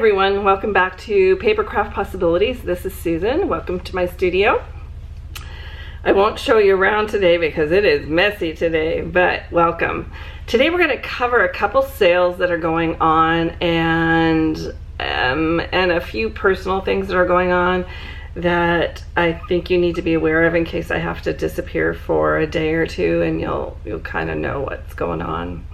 everyone, welcome back to Papercraft Possibilities. This is Susan. Welcome to my studio. I won't show you around today because it is messy today, but welcome. Today we're going to cover a couple sales that are going on and a few personal things that are going on that I think you need to be aware of in case I have to disappear for a day or two, and you'll kind of know what's going on.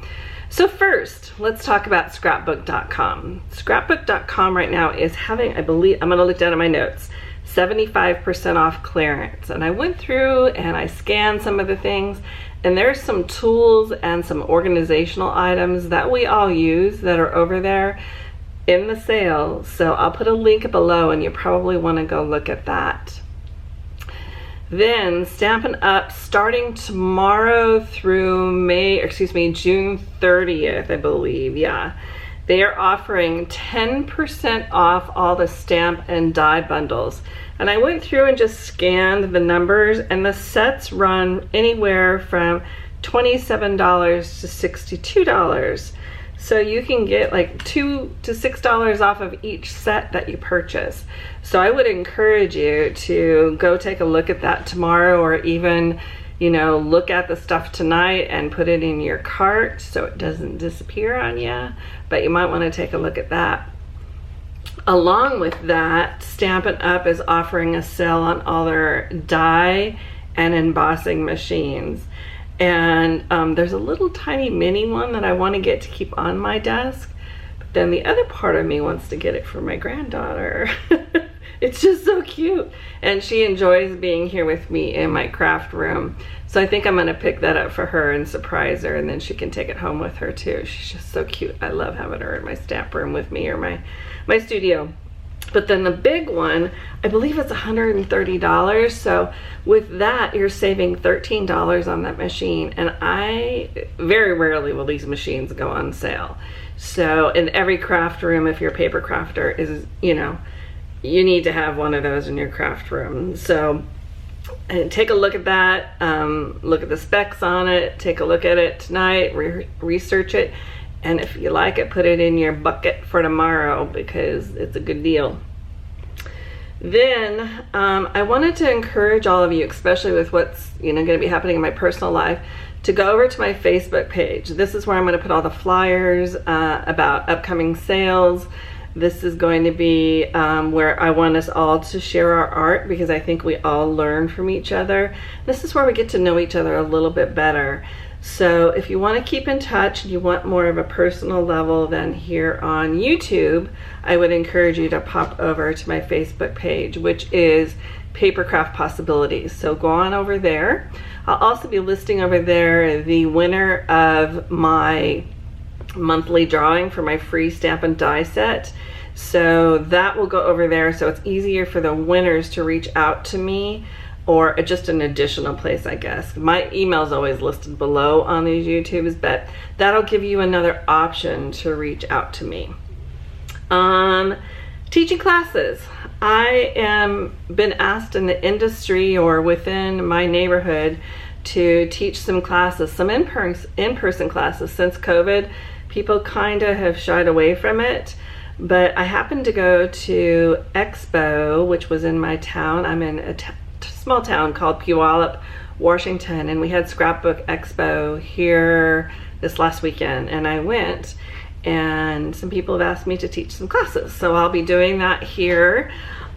So first, let's talk about scrapbook.com. Scrapbook.com right now is having, I believe, I'm going to look down at my notes, 75% off clearance. And I went through and I scanned some of the things, and there's some tools and some organizational items that we all use that are over there in the sale. So I'll put a link below and you probably want to go look at that. Then Stampin Up, starting tomorrow through June 30th, I believe, yeah. They are offering 10% off all the stamp and die bundles. And I went through and just scanned the numbers, and the sets run anywhere from $27 to $62. So you can get like $2 to $6 off of each set that you purchase. So I would encourage you to go take a look at that tomorrow, or even, you know, look at the stuff tonight and put it in your cart so it doesn't disappear on you. But you might want to take a look at that. Along with that, Stampin' Up is offering a sale on all their die and embossing machines. And there's a little tiny mini one that I want to get to keep on my desk, but then the other part of me wants to get it for my granddaughter. It's just so cute, and she enjoys being here with me in my craft room. So I think I'm going to pick that up for her and surprise her, and then she can take it home with her too. She's just so cute. I love having her in my stamp room with me, or my studio. But then the big one, I believe it's $130. So with that, you're saving $13 on that machine. And very rarely will these machines go on sale. So in every craft room, if you're a paper crafter, you need to have one of those in your craft room. So take a look at that. Look at the specs on it. Take a look at it tonight. Research it. And if you like it, put it in your bucket for tomorrow because it's a good deal. Then I wanted to encourage all of you, especially with what's going to be happening in my personal life, to go over to my Facebook page. This is where I'm going to put all the flyers about upcoming sales. This is going to be where I want us all to share our art, because I think we all learn from each other. This is where we get to know each other a little bit better. So if you want to keep in touch and you want more of a personal level than here on YouTube, I would encourage you to pop over to my Facebook page, which is Papercraft Possibilities. So go on over there. I'll also be listing over there the winner of my monthly drawing for my free stamp and die set. So that will go over there, so it's easier for the winners to reach out to me, or just an additional place, I guess. My email is always listed below on these YouTubes, but that'll give you another option to reach out to me. Teaching classes. I am been asked in the industry or within my neighborhood to teach some classes, some in-person classes. Since COVID, people kind of have shied away from it. But I happened to go to Expo, which was in my town. I'm in a small town called Puyallup, Washington, and we had Scrapbook Expo here this last weekend, and I went, and some people have asked me to teach some classes, so I'll be doing that here.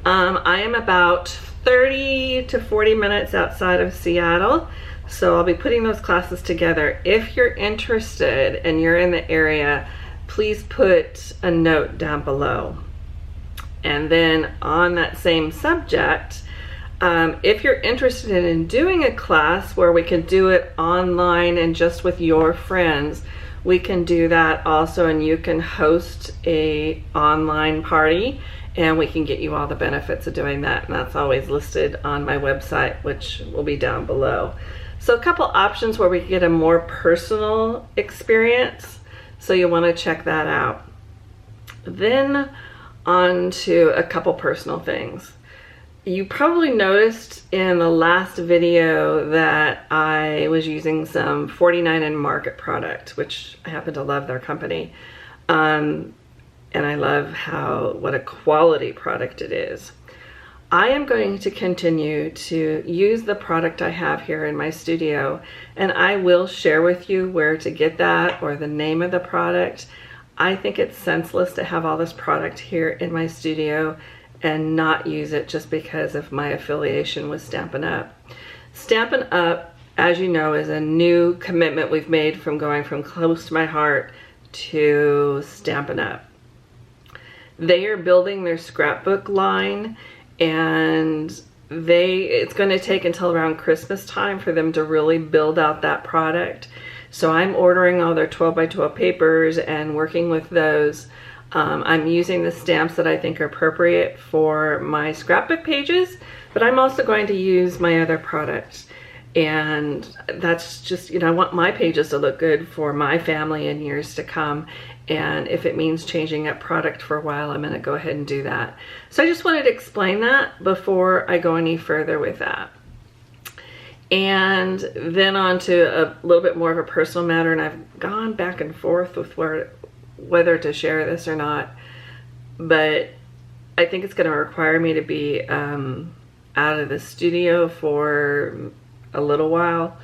I am about 30 to 40 minutes outside of Seattle, so I'll be putting those classes together. If you're interested and you're in the area, please put a note down below. And then on that same subject, if you're interested in doing a class where we can do it online and just with your friends, we can do that also, and you can host a online party and we can get you all the benefits of doing that, and that's always listed on my website, which will be down below. So a couple options where we can get a more personal experience, so you'll want to check that out. Then on to a couple personal things. You probably noticed in the last video that I was using some 49 and Market product, which I happen to love their company. and I love what a quality product it is. I am going to continue to use the product I have here in my studio, and I will share with you where to get that or the name of the product. I think it's senseless to have all this product here in my studio and not use it just because of my affiliation with Stampin' Up. Stampin' Up, as you know, is a new commitment we've made from going from close to my heart to Stampin' Up. They are building their scrapbook line, and it's going to take until around Christmas time for them to really build out that product. So I'm ordering all their 12 by 12 papers and working with those. I'm using the stamps that I think are appropriate for my scrapbook pages, but I'm also going to use my other products. And that's just, you know, I want my pages to look good for my family in years to come. And if it means changing up product for a while, I'm going to go ahead and do that. So I just wanted to explain that before I go any further with that. And then on to a little bit more of a personal matter, and I've gone back and forth with whether to share this or not, but I think it's going to require me to be out of the studio for a little while.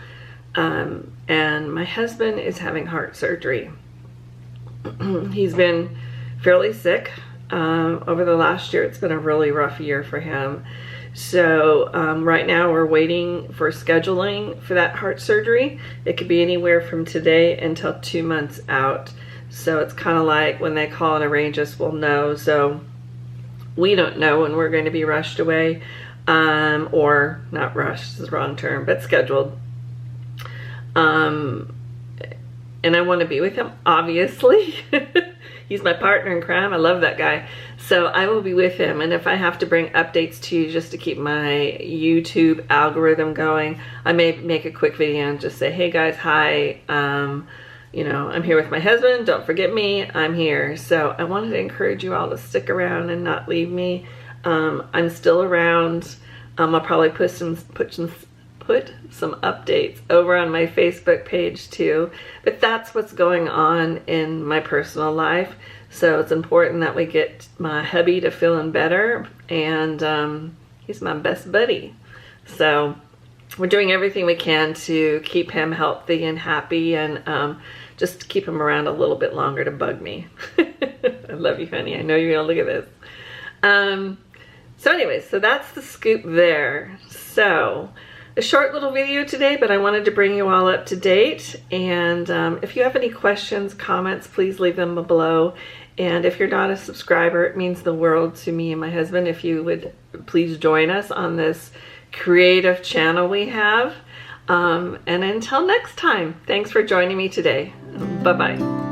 And my husband is having heart surgery. He's been fairly sick over the last year. It's been a really rough year for him. So right now we're waiting for scheduling for that heart surgery. It could be anywhere from today until 2 months out. So it's kind of like when they call and arrange us, we'll know. So we don't know when we're going to be rushed away, or not rushed, is the wrong term, but scheduled. And I want to be with him, obviously. He's my partner in crime. I love that guy. So I will be with him. And if I have to bring updates to you just to keep my YouTube algorithm going, I may make a quick video and just say, hey guys, hi. You know, I'm here with my husband. Don't forget me. I'm here. So I wanted to encourage you all to stick around and not leave me. I'm still around. I'll probably put some updates over on my Facebook page too, but that's what's going on in my personal life. So it's important that we get my hubby to feeling better, and he's my best buddy. So we're doing everything we can to keep him healthy and happy, and just keep him around a little bit longer to bug me. I love you, honey. I know you're gonna look at this. So anyways, so that's the scoop there. So a short little video today, but I wanted to bring you all up to date. And if you have any questions, comments, please leave them below. And if you're not a subscriber, it means the world to me and my husband if you would please join us on this creative channel we have. And until next time, thanks for joining me today. Bye-bye.